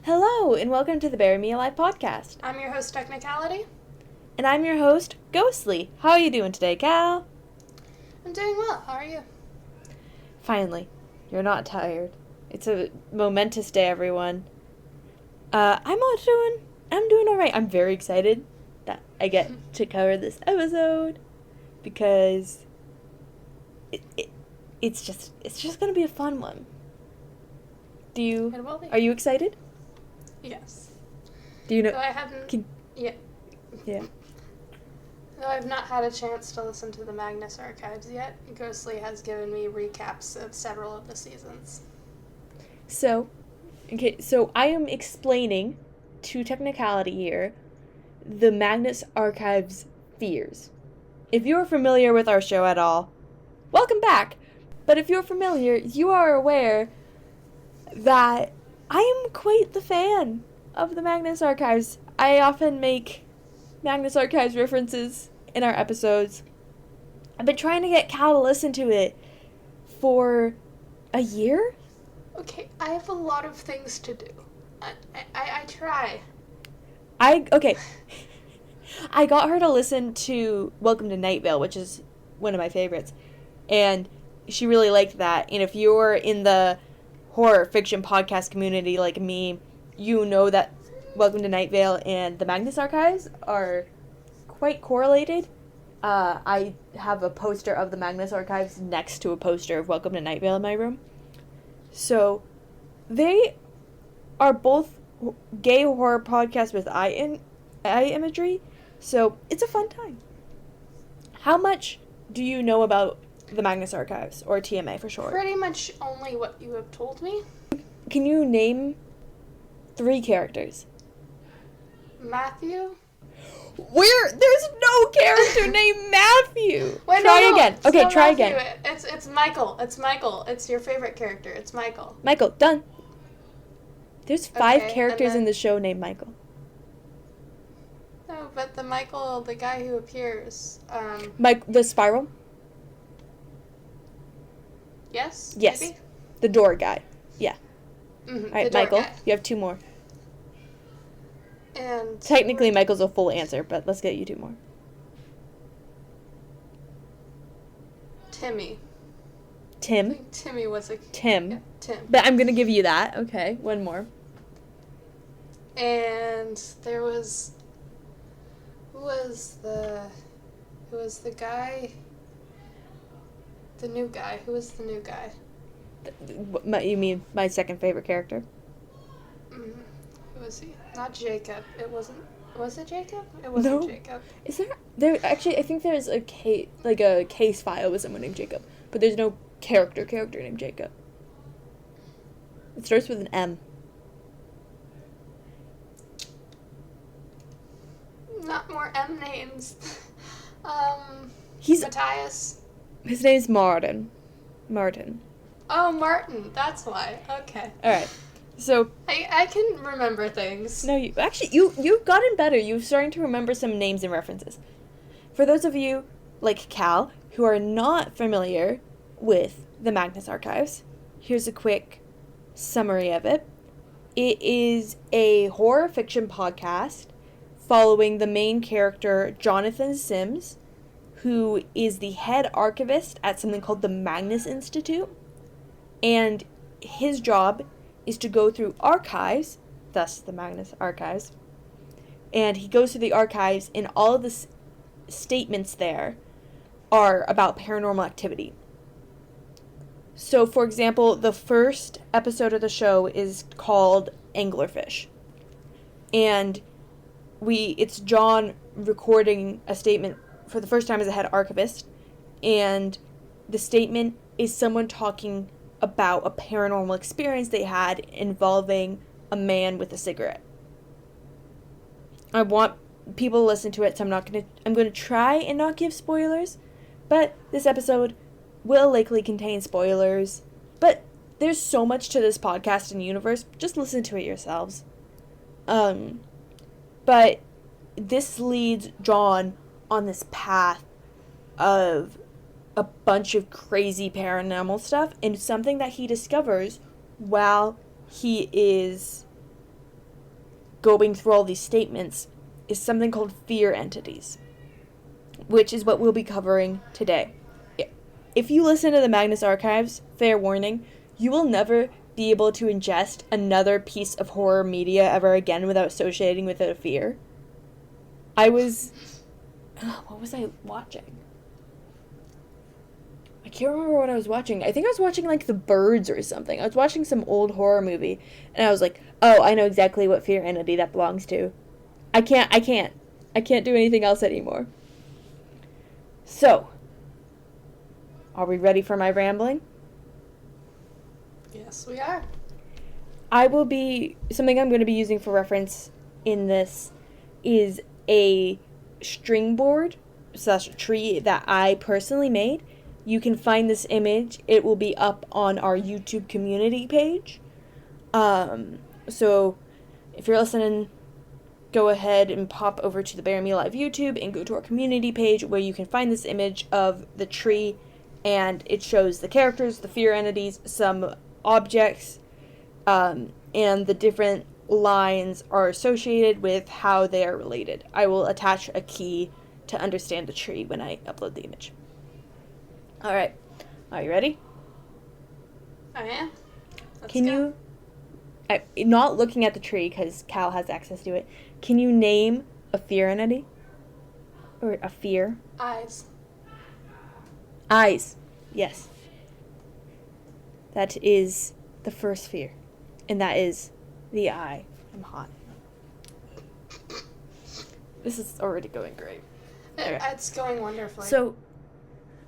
Hello, and welcome to the Bury Me Alive podcast. I'm your host, Technicality. And I'm your host, Ghostly. How are you doing today, Cal? I'm doing well. How are you? Finally, you're not tired. It's a momentous day, everyone. I'm doing alright. I'm very excited that I get to cover this episode because it's just gonna be a fun one. It will be. Are you excited? Yes. Do you know? Though I haven't. Yeah. Yeah. Though I've not had a chance to listen to the Magnus Archives yet, Ghostly has given me recaps of several of the seasons. So I am explaining to Technicality here the Magnus Archives Fears. If you're familiar with our show at all, welcome back. But if you're familiar, you are aware that I am quite the fan of the Magnus Archives. I often make Magnus Archives references in our episodes. I've been trying to get Cal to listen to it for a year. Okay, I have a lot of things to do. I try. I got her to listen to Welcome to Night Vale, which is one of my favorites. And she really liked that. And if you're in the horror fiction podcast community like me, you know that Welcome to Night Vale and the Magnus Archives are quite correlated. I have a poster of the Magnus Archives next to a poster of Welcome to Night Vale in my room. So, they are both gay horror podcasts with eye imagery, so it's a fun time. How much do you know about the Magnus Archives, or TMA for short? Pretty much only what you have told me. Can you name 3 characters? Matthew? There's no character named Matthew! Wait, try no. again. It's Okay, not try Matthew. again. It's Michael. It's Michael. It's your favorite character. It's Michael. Michael, done. There's 5 Okay, characters and in then- the show named Michael. No, but the Michael, the guy who appears, The Spiral? Yes? Yes. Maybe? The door guy. Yeah. Mm-hmm, Alright, Michael, you have 2 more. And Technically, Michael's a full answer, but let's get you 2 more. Timmy. I Tim. think Timmy was a... Tim. Yeah, Tim. But I'm gonna give you that. Okay, 1 more. And there was... Who was the guy? The new guy. Who was the new guy? You mean my second favorite character? Who was he? Not Jacob. It wasn't... Was it Jacob? It wasn't No. Jacob. Is there actually, I think there's a case file with someone named Jacob, but there's no character named Jacob. It starts with an M. Not more M names. He's Matthias. His name's Martin. Oh, Martin. That's why. Okay. All right. So I can remember things. no, you've gotten better. You're starting to remember some names and references. For those of you like Cal who are not familiar with the Magnus Archives, here's a quick summary of it. It is a horror fiction podcast following the main character, Jonathan Sims, who is the head archivist at something called the Magnus Institute. And his job is to go through archives, thus the Magnus Archives. And he goes through the archives, and all of the statements there are about paranormal activity. So, for example, the first episode of the show is called Anglerfish. And it's John recording a statement for the first time as a head archivist. And the statement is someone talking about a paranormal experience they had involving a man with a cigarette. I want people to listen to it, so I'm going to try and not give spoilers, but this episode will likely contain spoilers. But there's so much to this podcast and universe, just listen to it yourselves. But this leads John on this path of a bunch of crazy paranormal stuff, and something that he discovers while he is going through all these statements is something called fear entities, which is what we'll be covering today. If you listen to the Magnus Archives, fair warning, you will never be able to ingest another piece of horror media ever again without associating with it a fear. What was I watching? I can't remember what I was watching. I think I was watching, like, The Birds or something. I was watching some old horror movie, and I was like, oh, I know exactly what fear entity that belongs to. I can't do anything else anymore. So, are we ready for my rambling? Yes, we are. Something I'm going to be using for reference in this is a string board / tree that I personally made. You can find this image. It will be up on our YouTube community page. So if you're listening, go ahead and pop over to the Bear Me Live YouTube and go to our community page where you can find this image of the tree, and it shows the characters, the fear entities, some objects, and the different lines are associated with how they are related. I will attach a key to understand the tree when I upload the image. Alright, are you ready? I am. Can you, not looking at the tree because Cal has access to it, can you name a fear entity? Or a fear? Eyes. Eyes, yes. That is the first fear, and that is the eye. I'm hot. This is already going great. Okay. It's going wonderfully. So,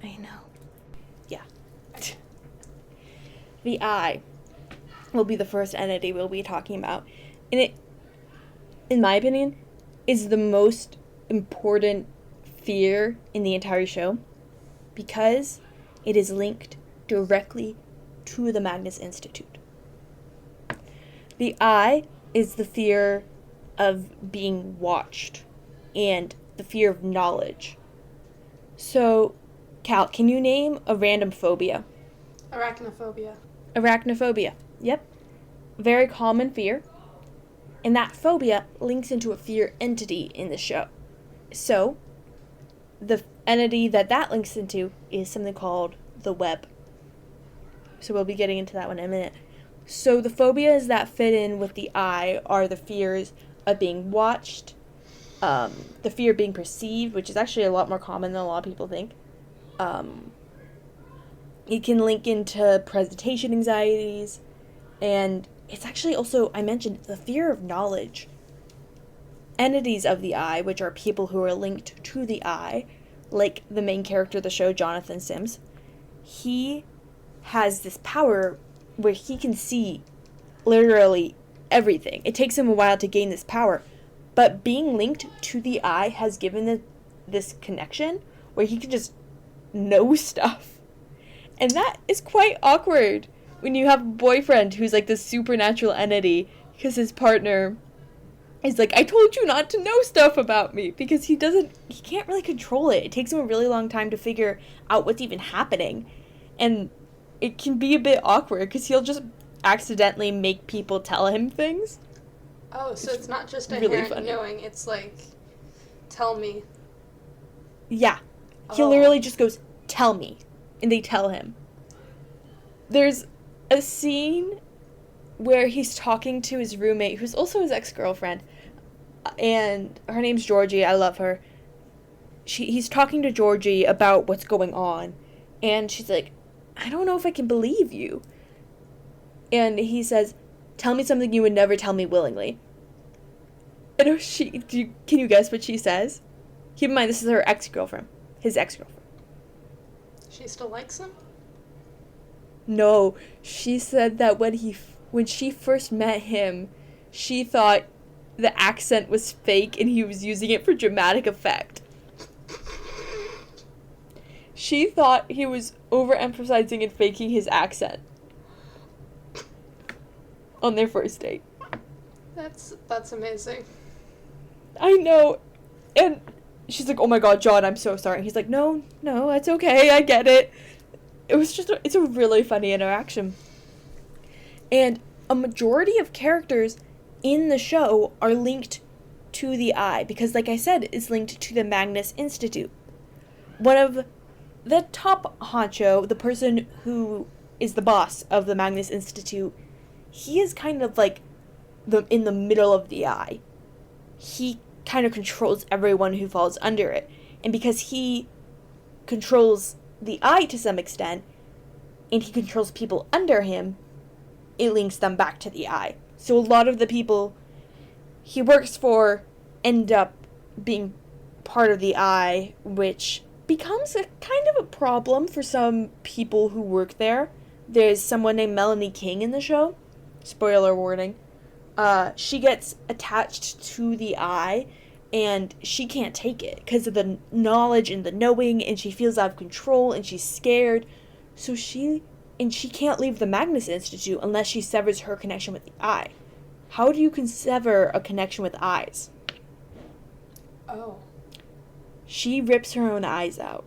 I know. Yeah. The eye will be the first entity we'll be talking about. And it, in my opinion, is the most important fear in the entire show because it is linked directly to the Magnus Institute. The eye is the fear of being watched and the fear of knowledge. So, Cal, can you name a random phobia? Arachnophobia. Arachnophobia. Yep. Very common fear. And that phobia links into a fear entity in the show. So, the entity that links into is something called the web. So we'll be getting into that one in a minute. So the phobias that fit in with the eye are the fears of being watched, the fear of being perceived, which is actually a lot more common than a lot of people think. It can link into presentation anxieties, and it's actually also, I mentioned, the fear of knowledge. Entities of the eye, which are people who are linked to the eye, like the main character of the show, Jonathan Sims, he has this power where he can see literally everything. It takes him a while to gain this power, but being linked to the eye has given this connection where he can just know stuff. And that is quite awkward when you have a boyfriend who's like this supernatural entity because his partner is like, I told you not to know stuff about me, because he can't really control it. It takes him a really long time to figure out what's even happening. And it can be a bit awkward because he'll just accidentally make people tell him things. Oh, so it's not just really inherent knowing, it's like, tell me. Yeah. He literally just goes, tell me. And they tell him. There's a scene where he's talking to his roommate, who's also his ex-girlfriend, and her name's Georgie. I love her. He's talking to Georgie about what's going on, and she's like, I don't know if I can believe you. And he says, tell me something you would never tell me willingly. And can you guess what she says? Keep in mind, this is her ex-girlfriend. His ex-girlfriend. She still likes him? No, she said that when she first met him, she thought the accent was fake and he was using it for dramatic effect. She thought he was overemphasizing and faking his accent on their first date. That's amazing. I know. And she's like, oh my god, John, I'm so sorry. And he's like, no, it's okay, I get it. It's a really funny interaction. And a majority of characters in the show are linked to the eye because, like I said, it's linked to the Magnus Institute. One of the top honcho, the person who is the boss of the Magnus Institute, he is kind of like in the middle of the eye. He kind of controls everyone who falls under it. And because he controls the eye to some extent, and he controls people under him, it links them back to the eye. So a lot of the people he works for end up being part of the eye, which becomes a kind of a problem for some people who work there. There's someone named Melanie King in the show. Spoiler warning. She gets attached to the eye, and she can't take it because of the knowledge and the knowing, and she feels out of control, and she's scared. So she can't leave the Magnus Institute unless she severs her connection with the eye. How do you sever a connection with eyes? Oh. She rips her own eyes out.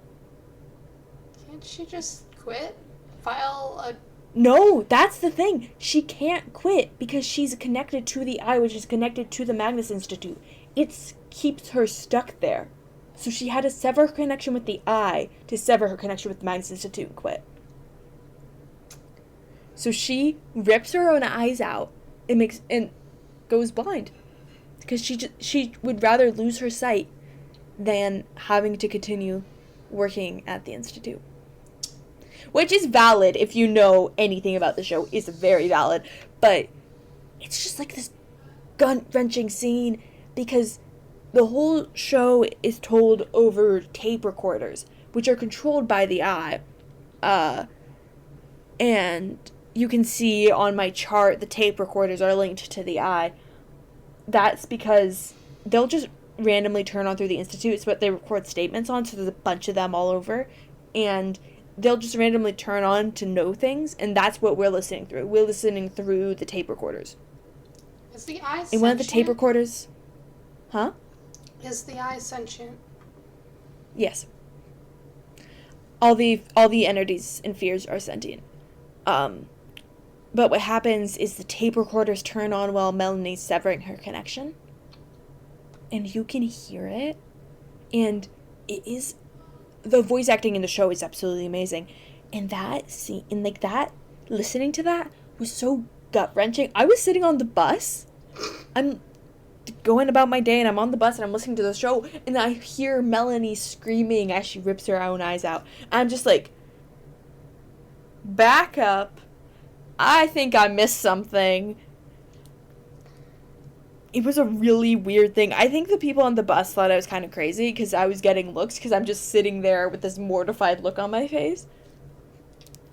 Can't she just quit? File a... No, that's the thing. She can't quit because she's connected to the eye, which is connected to the Magnus Institute. It keeps her stuck there. So she had to sever her connection with the eye to sever her connection with the Magnus Institute and quit. So she rips her own eyes out and goes blind because she would rather lose her sight than having to continue working at the Institute. Which is valid if you know anything about the show. It's very valid. But it's just like this gut-wrenching scene because the whole show is told over tape recorders, which are controlled by the eye. And you can see on my chart the tape recorders are linked to the eye. That's because they'll just randomly turn on through the Institute. It's what they record statements on, so there's a bunch of them all over. And they'll just randomly turn on to know things, and that's what we're listening through. We're listening through the tape recorders. Is the eye sentient? And one of the tape recorders... Huh? Is the eye sentient? Yes. All the entities and fears are sentient. But what happens is the tape recorders turn on while Melanie's severing her connection. And you can hear it. And it is... The voice acting in the show is absolutely amazing. And that scene, and like that, listening to that was so gut-wrenching. I was sitting on the bus. I'm going about my day, and I'm on the bus, and I'm listening to the show, and I hear Melanie screaming as she rips her own eyes out. I'm just like, back up. I think I missed something. It was a really weird thing. I think the people on the bus thought I was kind of crazy because I was getting looks because I'm just sitting there with this mortified look on my face.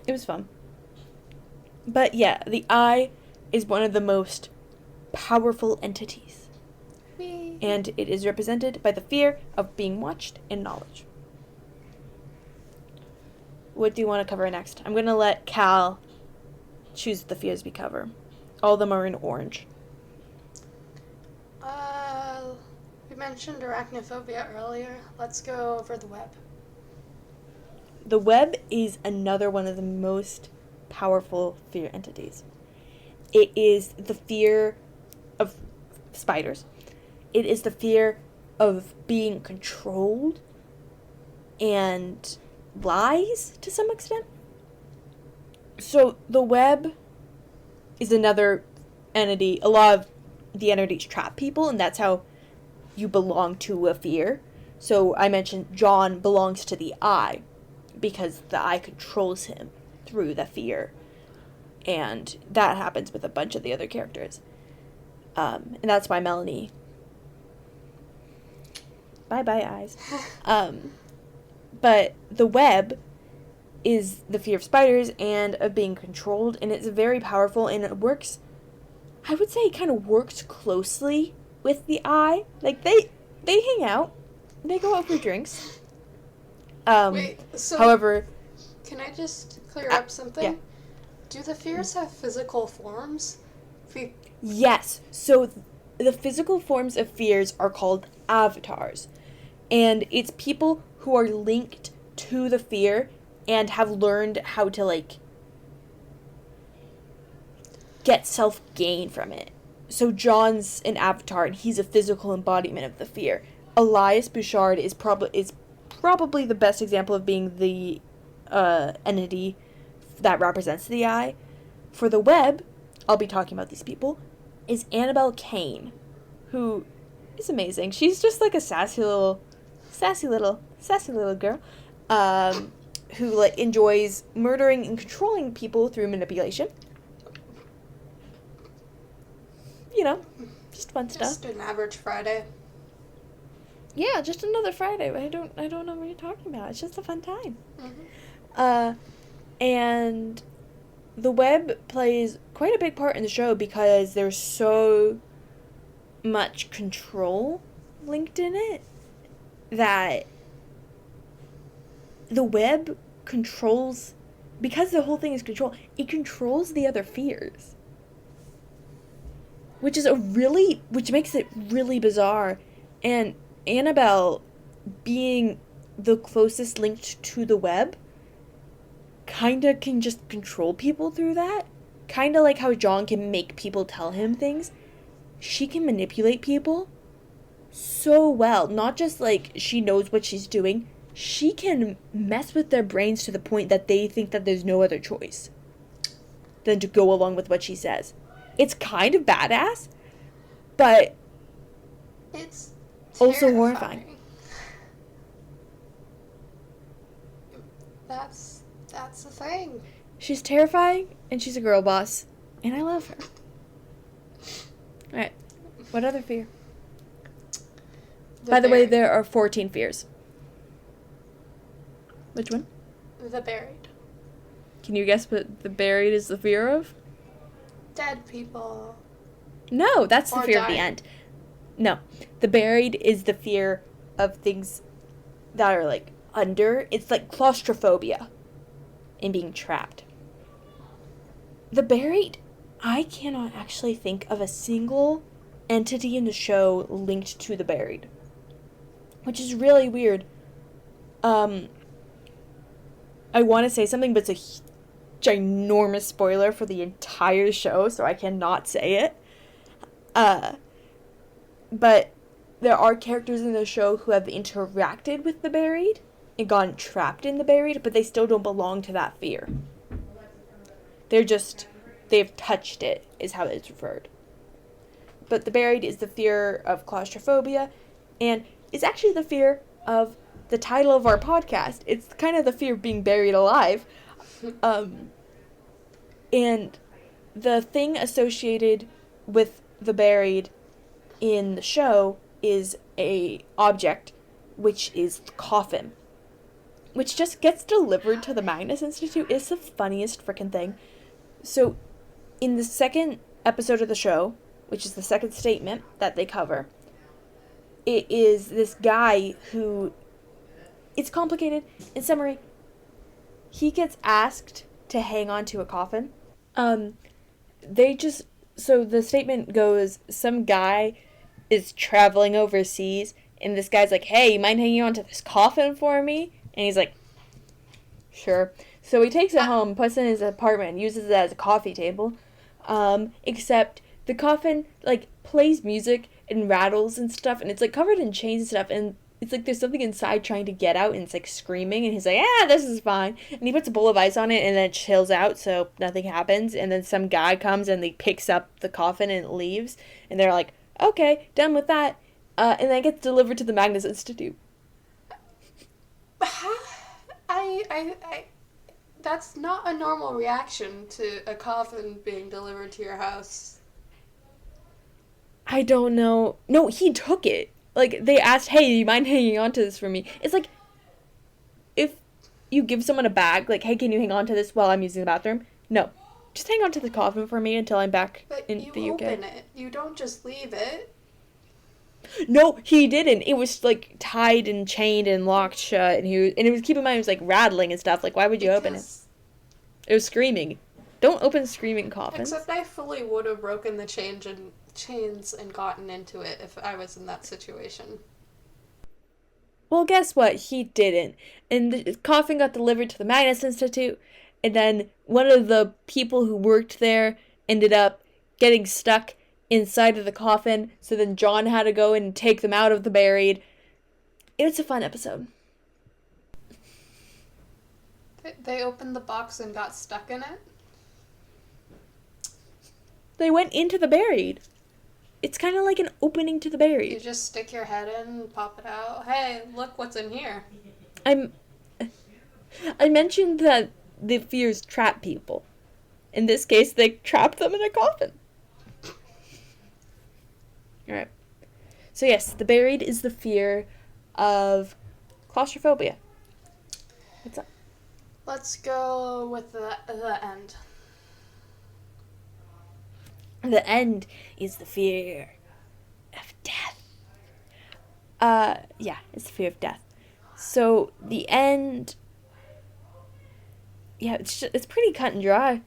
It was fun. But yeah, the eye is one of the most powerful entities. Whee. And it is represented by the fear of being watched and knowledge. What do you want to cover next? I'm going to let Cal choose the fears we cover. All of them are in orange. We mentioned arachnophobia earlier. Let's go over the web. The web is another one of the most powerful fear entities. It is the fear of spiders. It is the fear of being controlled and lies to some extent. So the web is another entity. A lot of the entities trap people, and that's how you belong to a fear. So I mentioned John belongs to the eye because the eye controls him through the fear. And that happens with a bunch of the other characters. And that's why Melanie... Bye-bye, eyes. But the web is the fear of spiders and of being controlled, and it's very powerful, and it works... I would say it kind of works closely with the eye. Like, they hang out. They go out for drinks. Wait, so... However... Can I just clear up something? Yeah. Do the fears have physical forms? Yes. So the physical forms of fears are called avatars. And it's people who are linked to the fear and have learned how to, like, get self-gain from it. so John's an avatar, and he's a physical embodiment of the fear. Elias Bouchard is probably the best example of being the entity that represents the eye. For the web, I'll be talking about these people, is Annabelle Kane, who is amazing. She's just like a sassy little girl, who like enjoys murdering and controlling people through manipulation. You know, just fun stuff. Just an average Friday. Yeah, just another Friday. I don't know what you're talking about. It's just a fun time. Mm-hmm. And the web plays quite a big part in the show because there's so much control linked in it that the web controls, because the whole thing is control, it controls the other fears. Which makes it really bizarre. And Annabelle, being the closest linked to the web, kinda can just control people through that. Kinda like how John can make people tell him things. She can manipulate people so well. Not just like she knows what she's doing. She can mess with their brains to the point that they think that there's no other choice than to go along with what she says. It's kind of badass, but it's also horrifying. That's the thing. She's terrifying, and she's a girl boss, and I love her. Alright, what other fear? By the way, there are 14 fears. Which one? The buried. Can you guess what the buried is the fear of? Dead people. No, that's the Or fear of the dying. end. No, the buried is the fear of things that are like under. It's like claustrophobia and being trapped. The buried, I cannot actually think of a single entity in the show linked to the buried, which is really weird. I want to say something, but it's a ginormous spoiler for the entire show, so I cannot say it. But there are characters in the show who have interacted with the buried and gotten trapped in the buried, but they still don't belong to that fear. They've touched it, is how it's referred. But the buried is the fear of claustrophobia, and it's actually the fear of the title of our podcast. It's kind of the fear of being buried alive. And the thing associated with the buried in the show is a object, which is the coffin, which just gets delivered to the Magnus Institute. It's the funniest freaking thing. So, in the second episode of the show, which is the second statement that they cover, it is this guy who, it's complicated. In summary, he gets asked to hang on to a coffin. So the statement goes, some guy is traveling overseas, and this guy's like, hey, you mind hanging on to this coffin for me? And he's like, sure. So he takes it home, puts it in his apartment, and uses it as a coffee table. Except the coffin, like, plays music and rattles and stuff, and it's, like, covered in chains and stuff, and it's like there's something inside trying to get out, and it's, like, screaming, and he's like, this is fine. And he puts a bowl of ice on it, and then it chills out, so nothing happens, and then some guy comes, and he picks up the coffin and leaves, and they're like, okay, done with that, and then it gets delivered to the Magnus Institute. That's not a normal reaction to a coffin being delivered to your house. I don't know. No, he took it. Like, they asked, hey, do you mind hanging on to this for me? It's like, if you give someone a bag, like, hey, can you hang on to this while I'm using the bathroom? No. Just hang on to the coffin for me until I'm back in the UK. But you open it. You don't just leave it. No, he didn't. It was, like, tied and chained and locked shut, and it was, keep in mind, it was, like, rattling and stuff. Like, why would you open it? It was screaming. Don't open screaming coffins. Except I fully would have broken the chains and gotten into it if I was in that situation. Well, guess what? He didn't. And the coffin got delivered to the Magnus Institute, and then one of the people who worked there ended up getting stuck inside of the coffin. So then John had to go and take them out of the buried. It was a fun episode. They opened the box and got stuck in it? They went into the buried. It's kind of like an opening to the buried. You just stick your head in and pop it out. Hey, look what's in here. I mentioned that the fears trap people. In this case, they trap them in a coffin. Alright. So yes, the buried is the fear of claustrophobia. What's up? Let's go with the end. The end is the fear of death. Yeah, it's the fear of death. So the end, yeah, it's pretty cut and dry.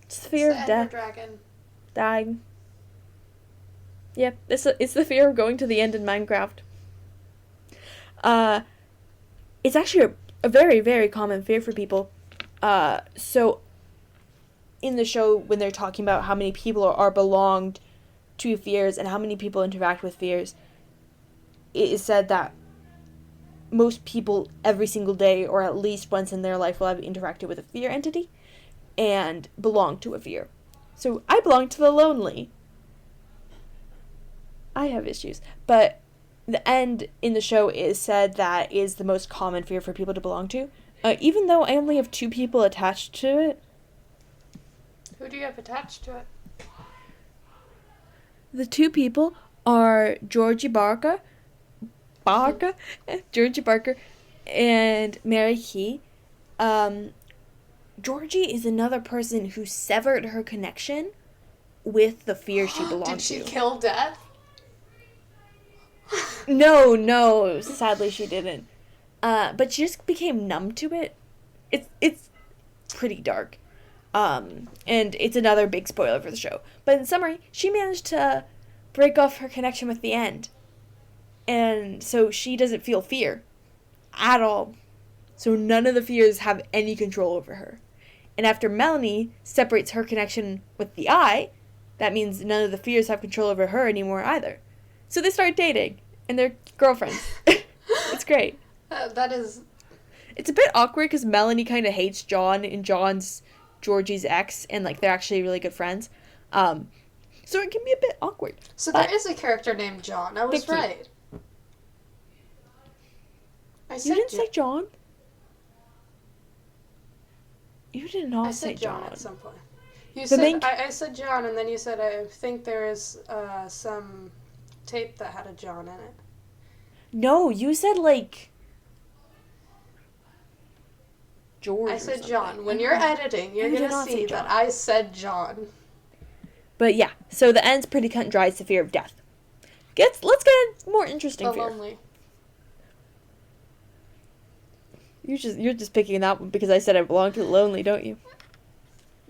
It's the fear of death. Dragon. Dying. Yeah, it's the fear of going to the end in Minecraft. It's actually a very, very common fear for people. So in the show, when they're talking about how many people are belonged to fears and how many people interact with fears, it is said that most people every single day, or at least once in their life, will have interacted with a fear entity and belong to a fear. So I belong to the lonely. I have issues. But the end in the show is said that is the most common fear for people to belong to. Even though I only have 2 people attached to it. Who do you have attached to it? The 2 people are Georgie Barker, and Mary Key. Georgie is another person who severed her connection with the fear she belonged to. Did she kill Death? No, sadly she didn't. But she just became numb to it. It's pretty dark. And it's another big spoiler for the show. But in summary, she managed to break off her connection with the end. And so she doesn't feel fear at all. So none of the fears have any control over her. And after Melanie separates her connection with the eye, that means none of the fears have control over her anymore either. So they start dating, and they're girlfriends. It's great. It's a bit awkward because Melanie kind of hates John, and John's Georgie's ex, and like they're actually really good friends. So it can be a bit awkward. So there is a character named John. I was right. You didn't say John? You did not say John at some point. You said I said John, and then you said I think there is some tape that had a John in it. No, you said like George. I said John. When you're editing, you're gonna see that I said John. But yeah, so the end's pretty cut and dry. It's the fear of death. Let's get a more interesting fear. Lonely. You're just picking that one because I said I belong to the lonely, don't you?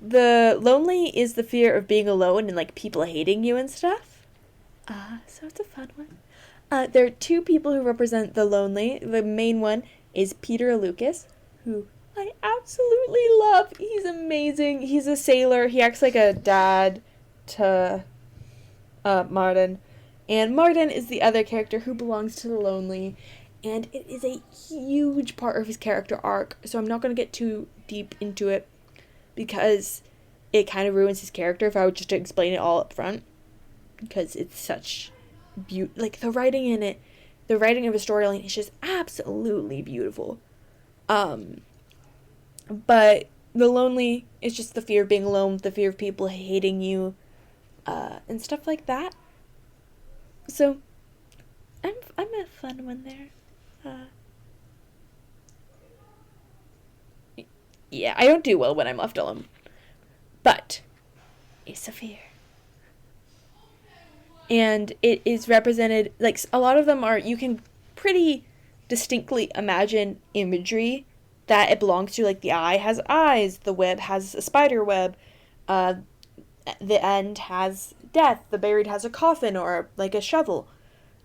The lonely is the fear of being alone and like people hating you and stuff. So it's a fun one. There are 2 people who represent the lonely. The main one is Peter Lucas, who I absolutely love. He's amazing. He's a sailor. He acts like a dad to Martin. And Martin is the other character who belongs to the lonely. And it is a huge part of his character arc. So I'm not going to get too deep into it because it kind of ruins his character if I were just to explain it all up front. Because it's such like the writing in it, the writing of a storyline is just absolutely beautiful. But the lonely is just the fear of being alone, the fear of people hating you, and stuff like that. So I'm a fun one there. Yeah, I don't do well when I'm left alone. But it's a fear. And it is represented, like, a lot of them are, you can pretty distinctly imagine imagery that it belongs to. Like, the eye has eyes, the web has a spider web, the end has death, the buried has a coffin or, like, a shovel.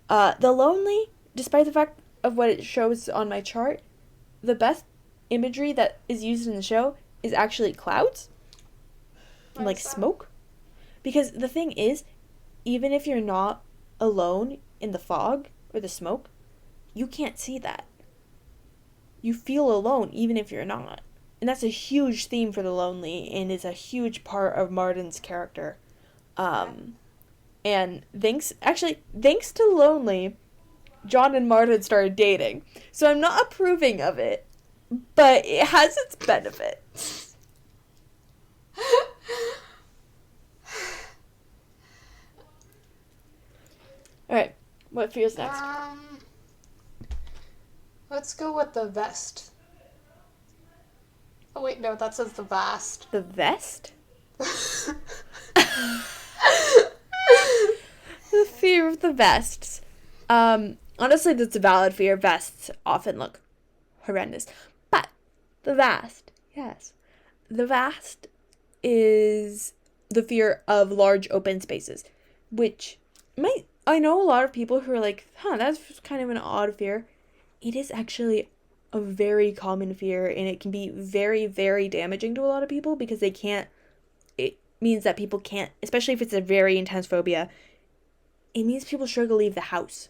The lonely, despite the fact of what it shows on my chart, the best imagery that is used in the show is actually clouds and like smoke, because the thing is even if you're not alone in the fog or the smoke, you can't see that. You feel alone even if you're not. And that's a huge theme for the lonely and is a huge part of Martin's character. And thanks to Lonely, John and Martin started dating. So I'm not approving of it, but it has its benefits. Alright, what fears next? Let's go with the vest. Oh wait, no, that says the vast. The vest? The fear of the vests. Honestly, that's a valid fear. Vests often look horrendous. But the vast, yes. The vast is the fear of large open spaces, which I know a lot of people who are like, that's kind of an odd fear. It is actually a very common fear, and it can be very, very damaging to a lot of people because it means that people can't, especially if it's a very intense phobia, it means people struggle to leave the house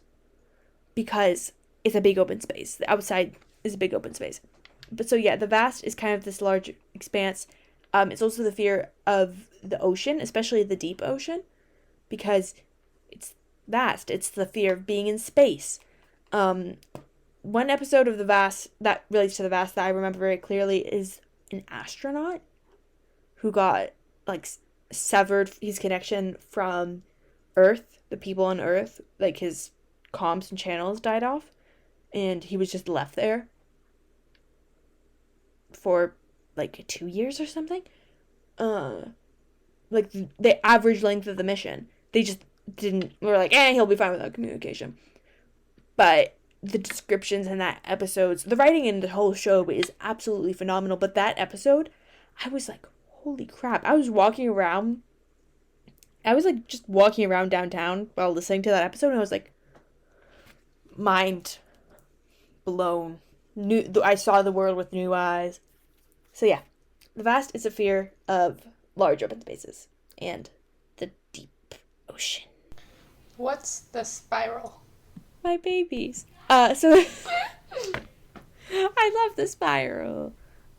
because it's a big open space. The outside is a big open space. But so yeah, the vast is kind of this large expanse. It's also the fear of the ocean, especially the deep ocean, because it's vast. It's the fear of being in space. One episode of The Vast that relates to The Vast that I remember very clearly is an astronaut who got, severed his connection from Earth, the people on Earth. His comms and channels died off, and he was just left there for, 2 years or something. The average length of the mission. They just were like, he'll be fine without communication. But the descriptions in that episodes, the writing in the whole show is absolutely phenomenal. But that episode, I was like, holy crap. I was just walking around downtown while listening to that episode, and I was like, mind blown. I saw the world with new eyes. So yeah, the vast is a fear of large open spaces and the deep ocean. What's the spiral? My babies. So I love the spiral.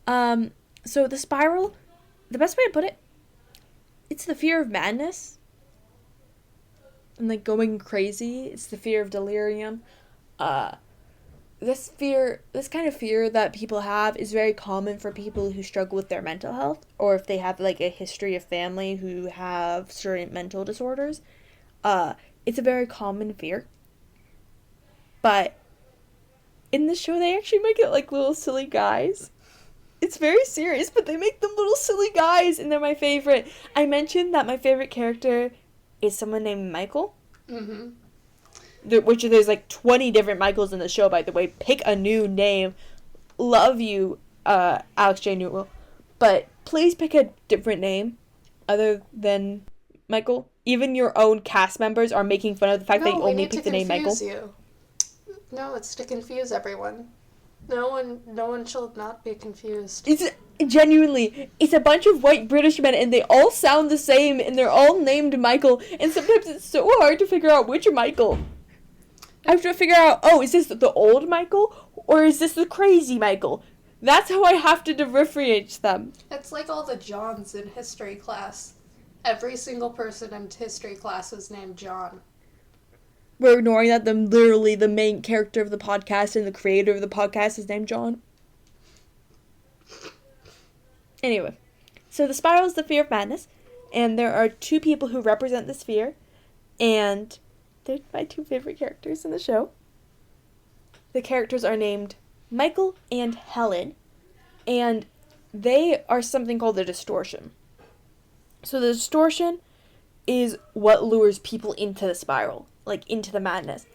So the spiral, the best way to put it, it's the fear of madness and going crazy. It's the fear of delirium. This kind of fear that people have is very common for people who struggle with their mental health, or if they have a history of family who have certain mental disorders. It's a very common fear. But in the show, they actually make it little silly guys. It's very serious, but they make them little silly guys, and they're my favorite. I mentioned that my favorite character is someone named Michael. Mm-hmm. Which there's 20 different Michaels in the show, by the way. Pick a new name. Love you, Alex J. Newell. But please pick a different name other than Michael. Even your own cast members are making fun of the fact that you only picked the name Michael. You. No, it's to confuse everyone. No one shall not be confused. It's a bunch of white British men, and they all sound the same, and they're all named Michael, and sometimes it's so hard to figure out which Michael. I have to figure out, is this the old Michael, or is this the crazy Michael? That's how I have to differentiate them. It's like all the Johns in history class. Every single person in history class is named John. We're ignoring that literally the main character of the podcast and the creator of the podcast is named John. Anyway, so the spiral is the fear of madness, and there are 2 people who represent this fear, and they're my 2 favorite characters in the show. The characters are named Michael and Helen, and they are something called the distortion. So the distortion is what lures people into the spiral, into the madness.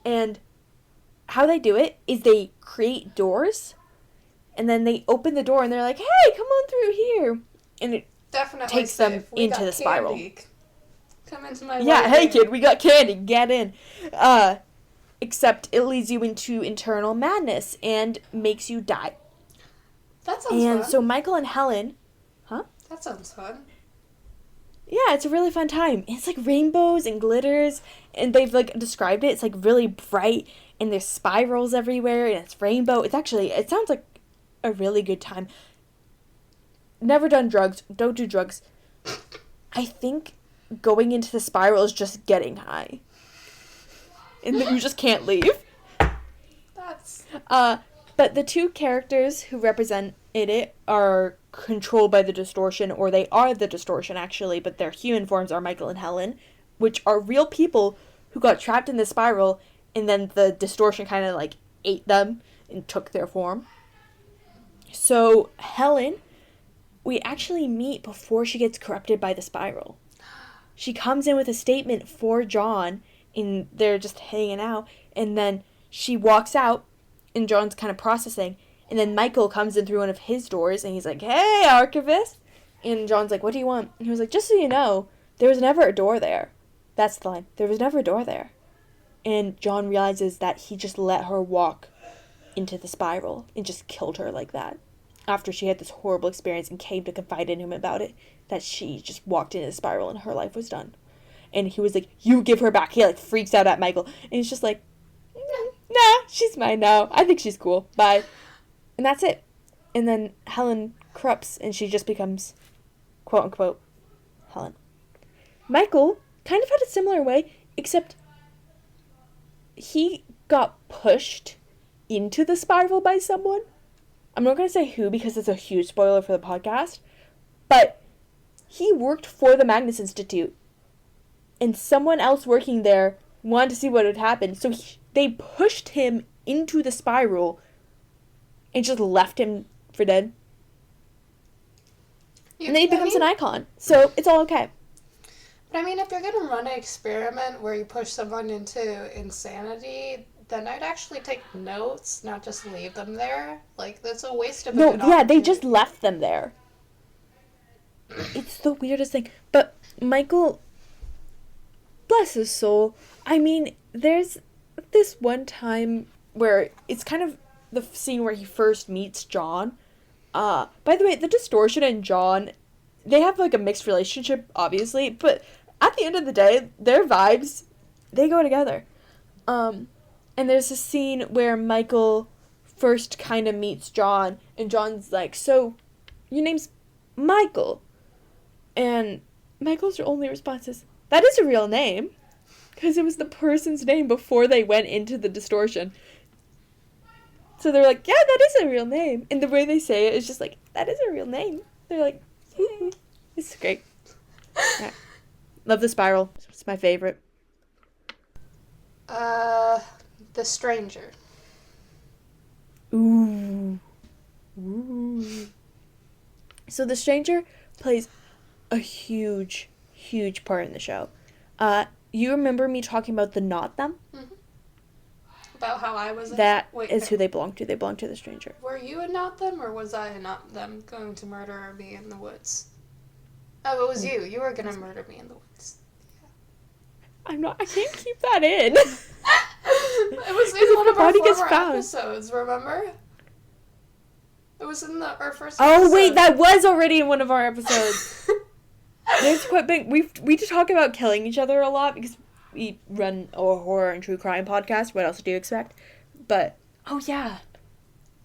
And how they do it is they create doors, and then they open the door, and they're like, hey, come on through here. And it definitely takes them into the spiral. Come into my Yeah, way. hey kid, we got candy, get in. Except it leads you into internal madness and makes you die. That sounds fun. And so Michael and Helen, That sounds fun. Yeah, it's a really fun time. It's like rainbows and glitters, and they've like described it. It's like really bright, and there's spirals everywhere, and it's rainbow. It sounds like a really good time. Never done drugs. Don't do drugs. I think going into the spiral is just getting high, and then you just can't leave. That's But the two characters who represent it are controlled by the distortion, or they are the distortion actually, but their human forms are Michael and Helen, which are real people who got trapped in the spiral, and then the distortion kind of like ate them and took their form. So Helen, we actually meet before she gets corrupted by the spiral. She comes in with a statement for John, and they're just hanging out, and then she walks out, and John's kind of processing, and then Michael comes in through one of his doors, and he's like, "Hey, Archivist!" And John's like, "What do you want?" And he was like, "Just so you know, there was never a door there." That's the line. There was never a door there. And John realizes that he just let her walk into the spiral and just killed her like that. After she had this horrible experience and came to confide in him about it, that she just walked into the spiral and her life was done. And he was like, "You give her back." He like freaks out at Michael, and he's just like, "Nah, she's mine now. I think she's cool. Bye." And that's it. And then Helen corrupts, and she just becomes, quote unquote, Helen. Michael kind of had a similar way, except he got pushed into the spiral by someone. I'm not going to say who because it's a huge spoiler for the podcast, but he worked for the Magnus Institute, and someone else working there wanted to see what had happened, so they pushed him into the spiral and just left him for dead. And then he becomes an icon, so it's all okay. But I mean, if you're going to run an experiment where you push someone into insanity, then I'd actually take notes, not just leave them there. Like, that's a waste of a good opportunity. They just left them there. It's the weirdest thing. But Michael, bless his soul, I mean, there's this one time where it's kind of the scene where he first meets John. By the way, the distortion and John, they have like a mixed relationship, obviously, but at the end of the day, their vibes, they go together. And there's a scene where Michael first kind of meets John, and John's like, "So, your name's Michael?" And Michael's only response is, "That is a real name," because it was the person's name before they went into the distortion. So they're like, "Yeah, that is a real name." And the way they say it is just like, "That is a real name." They're like, it's great. Yeah. Love the spiral. It's my favorite. The Stranger. Ooh. So the Stranger plays a huge, huge part in the show. You remember me talking about the Not Them? Mm-hmm. About how I was who they belong to. They belong to the Stranger. Were you a Not Them, or was I a Not Them going to murder me in the woods? Oh, it was you. You were going to murder me in the woods. Yeah. I can't keep that in. It was in one of our former episodes, remember? It was in our first episode. Oh, wait, that was already in one of our episodes. It's quite big. We talk about killing each other a lot because we run a horror and true crime podcast. What else do you expect? But, oh, yeah.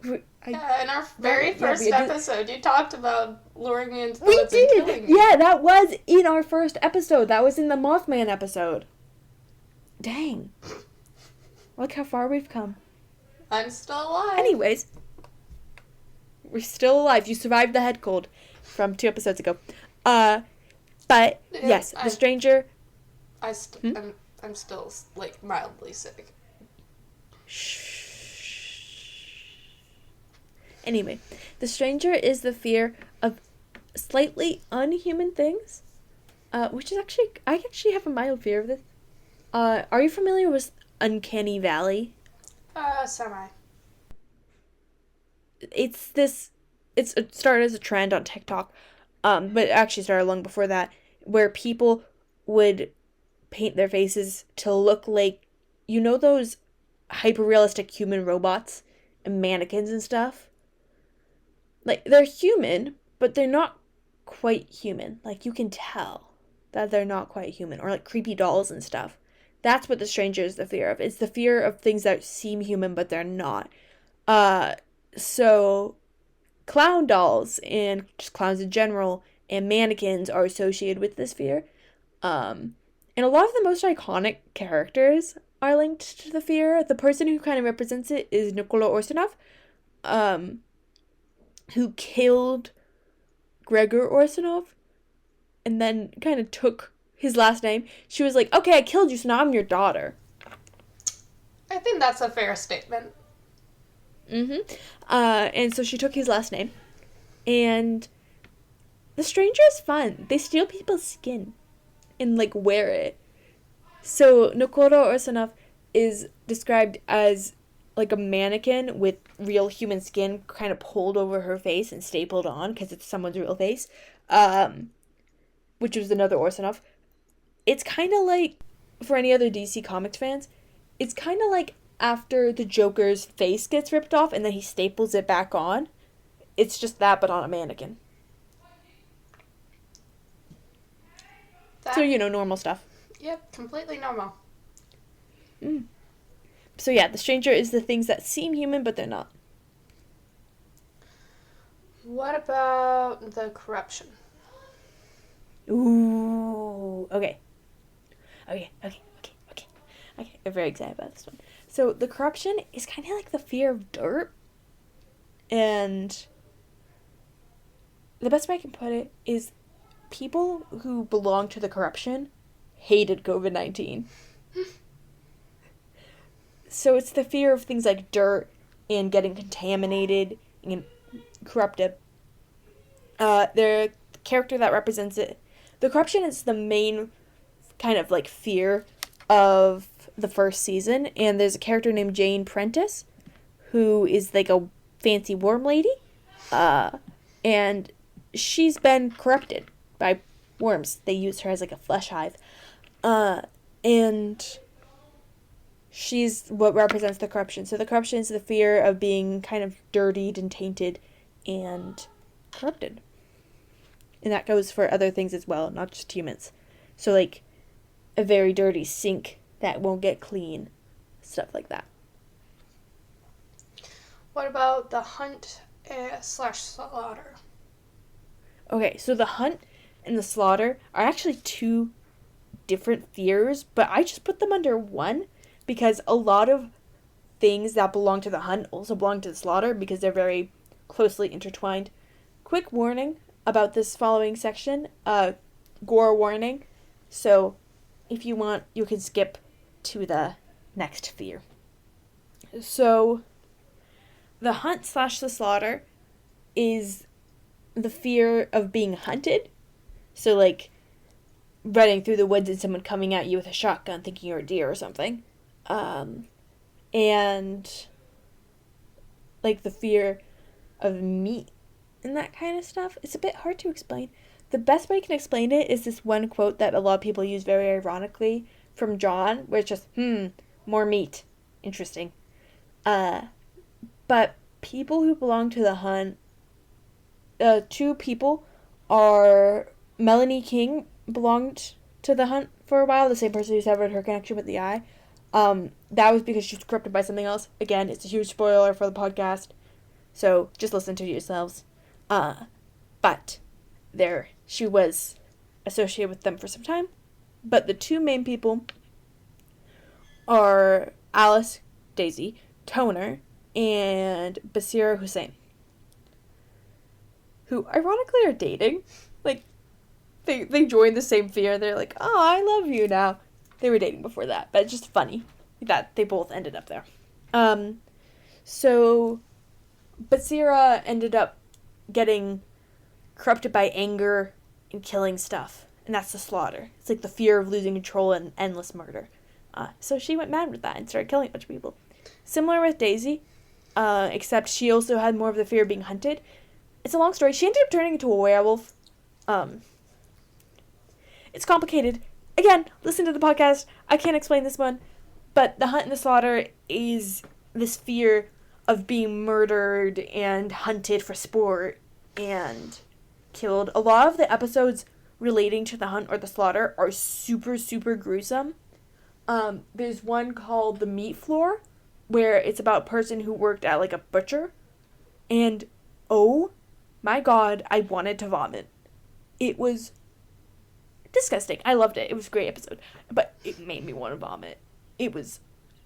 In our very first episode, you talked about luring me into the woods and killing me. Yeah, that was in our first episode. That was in the Mothman episode. Dang. Look how far we've come. I'm still alive. Anyways, we're still alive. You survived the head cold from 2 episodes ago. But yes, the Stranger. I'm still like mildly sick. Shh. Anyway, the Stranger is the fear of slightly unhuman things, which is I actually have a mild fear of this. Are you familiar with Uncanny Valley? Semi. It started as a trend on TikTok, but it actually started long before that, where people would paint their faces to look like, you know, those hyper-realistic human robots and mannequins and stuff? Like, they're human, but they're not quite human. Like, you can tell. that they're not quite human, or like creepy dolls and stuff. That's what the stranger is the fear of. It's the fear of things that seem human but they're not. So clown dolls and just clowns in general and mannequins are associated with this fear. And a lot of the most iconic characters are linked to the fear. The person who kind of represents it is Nicola Orsanov, who killed Gregor Orsanov and then kind of took his last name. She was like, okay, I killed you, so now I'm your daughter. I think that's a fair statement. And so she took his last name. And the stranger is fun. They steal people's skin and, like, wear it. So Nicola Orsanov is described as, like, a mannequin with real human skin kind of pulled over her face and stapled on because it's someone's real face, which was another Orsanov. It's kind of like, for any other DC Comics fans, it's kind of like after the Joker's face gets ripped off and then he staples it back on. It's just that, but on a mannequin. So, you know, normal stuff. Yep, completely normal. So, yeah, the stranger is the things that seem human, but they're not. What about the corruption? Ooh, okay. I'm very excited about this one. So, the corruption is kind of like the fear of dirt. And the best way I can put it is people who belong to the corruption hated COVID-19. So it's the fear of things like dirt and getting contaminated and corrupted. The character that represents it, the corruption is the main kind of like fear of the first season. And there's a character named Jane Prentice who is like a fancy worm lady. And she's been corrupted by worms. They use her as like a flesh hive. And she's what represents the corruption. So the corruption is the fear of being kind of dirtied and tainted and corrupted. And that goes for other things as well, not just humans. So like a very dirty sink that won't get clean, stuff like that. What about the hunt / slaughter? Okay, so the hunt and the slaughter are actually two different fears, but I just put them under one because a lot of things that belong to the hunt also belong to the slaughter because they're very closely intertwined. Quick warning about this following section, gore warning. So if you want, you can skip to the next fear. So the hunt / the slaughter is the fear of being hunted. So like running through the woods and someone coming at you with a shotgun thinking you're a deer or something. And like the fear of meat and that kind of stuff. It's a bit hard to explain. The best way I can explain it is this one quote that a lot of people use very ironically from John, where it's just, more meat. Interesting. But people who belong to the hunt, two people are Melanie King belonged to the hunt for a while, the same person who severed her connection with the eye. That was because she was corrupted by something else. Again, it's a huge spoiler for the podcast, so just listen to it yourselves. But she was associated with them for some time. But the two main people are Alice, Daisy, Toner, and Basira Hussein, who ironically are dating. Like, they joined the same fear. They're like, oh, I love you now. They were dating before that, but it's just funny that they both ended up there. So Basira ended up getting corrupted by anger and killing stuff, and that's the slaughter. It's like the fear of losing control and endless murder. So she went mad with that and started killing a bunch of people. Similar with Daisy, except she also had more of the fear of being hunted. It's a long story. She ended up turning into a werewolf. It's complicated. Again, listen to the podcast. I can't explain this one. But the hunt and the slaughter is this fear of being murdered and hunted for sport and killed. A lot of the episodes relating to the hunt or the slaughter are super, super gruesome. There's one called The Meat Floor, where it's about a person who worked at, like, a butcher. And, oh my god, I wanted to vomit. It was disgusting. I loved it. It was a great episode. But it made me want to vomit. It was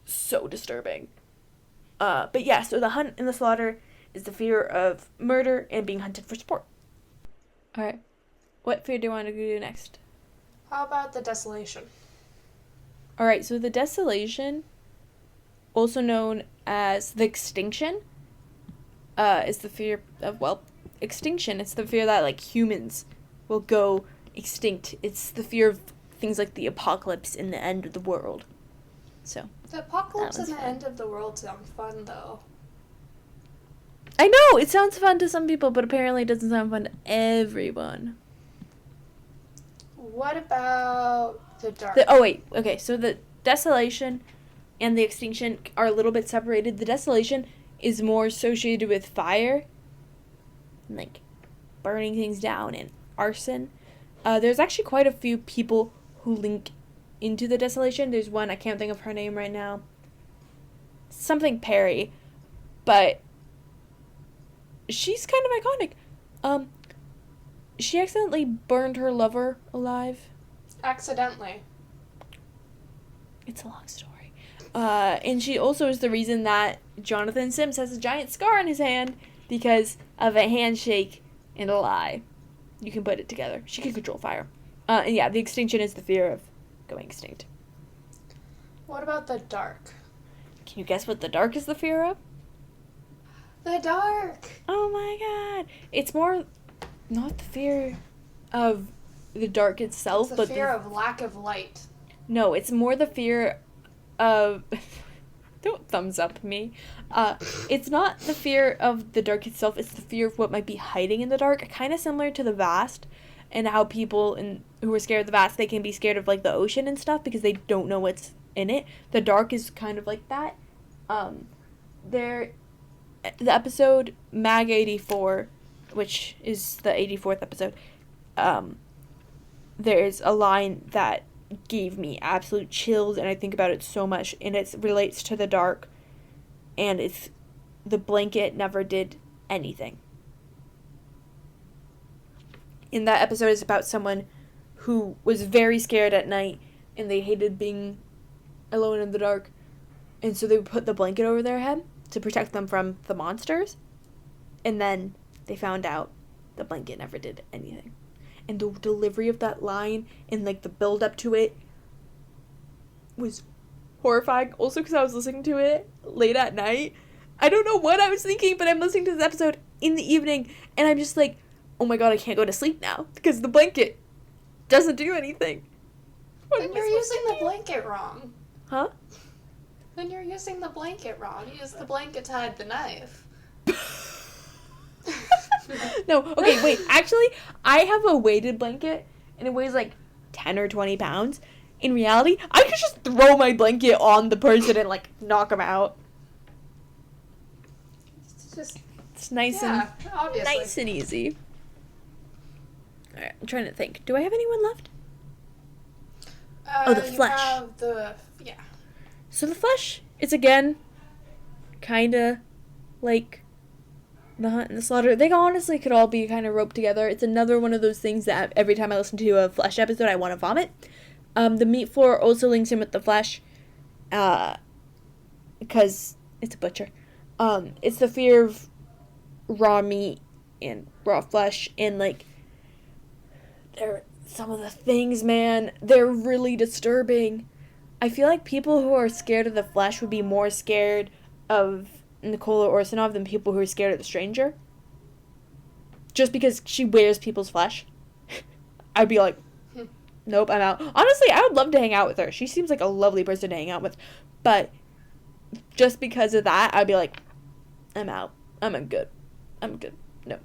so disturbing. But yeah, so the hunt and the slaughter is the fear of murder and being hunted for sport. Alright. What fear do you want to do next? How about the desolation? Alright, so the desolation, also known as the extinction, is the fear of, well, extinction. It's the fear that, like, humans will go extinct. It's the fear of things like the apocalypse and the end of the world. So the apocalypse and the end of the world sound fun, though. I know! It sounds fun to some people, but apparently it doesn't sound fun to everyone. What about the dark? Okay, so the desolation and the extinction are a little bit separated. The desolation is more associated with fire, and, like, burning things down and arson. There's actually quite a few people who link into the desolation. There's one, I can't think of her name right now. Something Perry. But she's kind of iconic. She accidentally burned her lover alive. Accidentally. It's a long story. And she also is the reason that Jonathan Sims has a giant scar on his hand because of a handshake and a lie. You can put it together. She can control fire. And yeah, the extinction is the fear of going extinct. What about the dark? Can you guess what the dark is the fear of? The dark! Oh my god. It's more not the fear of the dark itself, It's but the fear of lack of light. No, it's more the fear of... Don't thumbs up me. It's not the fear of the dark itself, it's the fear of what might be hiding in the dark. Kind of similar to the vast, and how people who are scared of the vast, they can be scared of, like, the ocean and stuff because they don't know what's in it. The dark is kind of like that. The episode Mag 84, which is the 84th episode, there's a line that gave me absolute chills, and I think about it so much, and it relates to the dark, and it's the blanket never did anything. In that episode is about someone who was very scared at night, and they hated being alone in the dark, and so they would put the blanket over their head to protect them from the monsters, and then they found out the blanket never did anything. And the delivery of that line and, like, the build up to it was horrifying. Also because I was listening to it late at night. I don't know what I was thinking, but I'm listening to this episode in the evening, and I'm just like, oh my god, I can't go to sleep now because the blanket doesn't do anything. Then you're using the blanket wrong. Huh? Then you're using the blanket wrong. You used the blanket to hide the knife. No, okay, wait. Actually, I have a weighted blanket, and it weighs like 10 or 20 pounds. In reality, I could just throw my blanket on the person and, like, knock them out. It's nice obviously. Nice and easy. Alright, I'm trying to think. Do I have anyone left? The flesh. So the flesh is, again, kind of like the hunt and the slaughter. They honestly could all be kind of roped together. It's another one of those things that every time I listen to a flesh episode, I want to vomit. The meat floor also links in with the flesh, because it's a butcher. It's the fear of raw meat and raw flesh, and, like, some of the things, man, they're really disturbing. I feel like people who are scared of the flesh would be more scared of Nikola Orsanov than people who are scared of the stranger. Just because she wears people's flesh. I'd be like, nope, I'm out. Honestly, I would love to hang out with her. She seems like a lovely person to hang out with. But just because of that, I'd be like, I'm out. I'm good. No.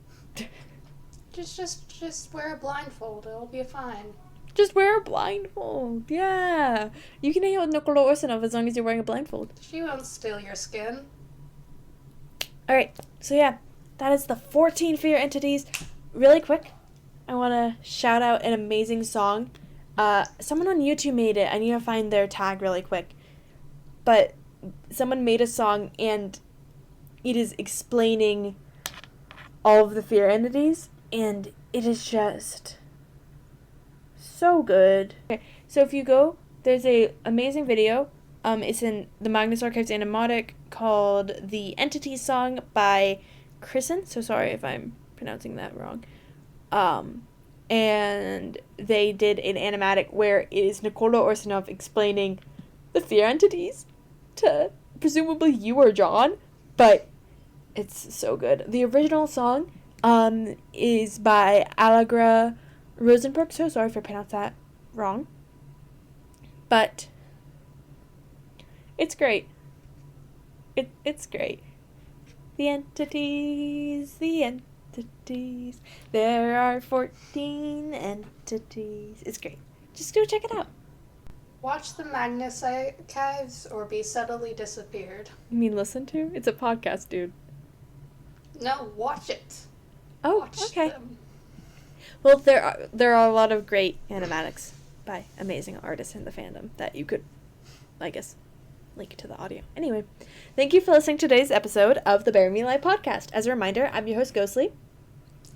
Just wear a blindfold. It'll be fine. Just wear a blindfold. Yeah. You can hang out with Nikola Orsanov as long as you're wearing a blindfold. She won't steal your skin. Alright, so yeah, that is the 14 fear entities. Really quick, I want to shout out an amazing song. Someone on YouTube made it. I need to find their tag really quick. But someone made a song, and it is explaining all of the fear entities, and it is just so good. Okay, so if you go, there's a amazing video. It's in the Magnus Archives animatic called The Entities Song by Kristen. So sorry if I'm pronouncing that wrong. And they did an animatic where it is Nikola Orsanov explaining the fear entities to presumably you or John, but it's so good. The original song is by Allegra Rosenberg. So sorry if I pronounced that wrong, but it's great. It's great. The entities. There are 14 entities. It's great. Just go check it out. Watch the Magnus Archives or be subtly disappeared. You mean listen to? It's a podcast, dude. No, watch it. Oh, Watch okay. them. Well, there are a lot of great animatics by amazing artists in the fandom that you could, I guess, link to the audio. Anyway, thank you for listening to today's episode of the Bear Me Live podcast. As a reminder, I'm your host, Ghostly.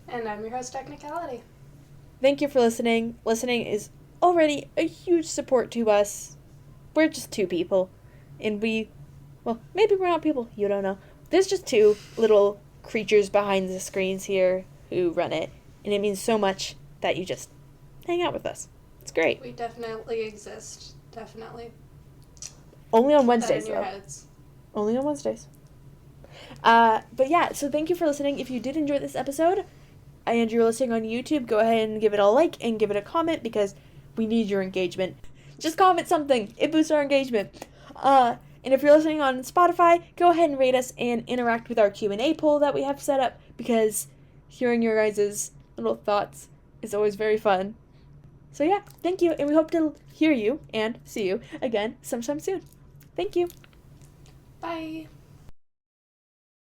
And I'm your host, Technicality. Thank you for listening. Listening is already a huge support to us. We're just two people. And well, maybe we're not people. You don't know. There's just two little creatures behind the screens here who run it. And it means so much that you just hang out with us. It's great. We definitely exist. Definitely. Only on Keep Wednesdays, that in your though. heads. Only on Wednesdays. But yeah, so thank you for listening. If you did enjoy this episode, and you're listening on YouTube, go ahead and give it a like and give it a comment because we need your engagement. Just comment something. It boosts our engagement. And if you're listening on Spotify, go ahead and rate us and interact with our Q&A poll that we have set up because hearing your guys' little thoughts is always very fun. So yeah, thank you, and we hope to hear you and see you again sometime soon. Thank you. Bye.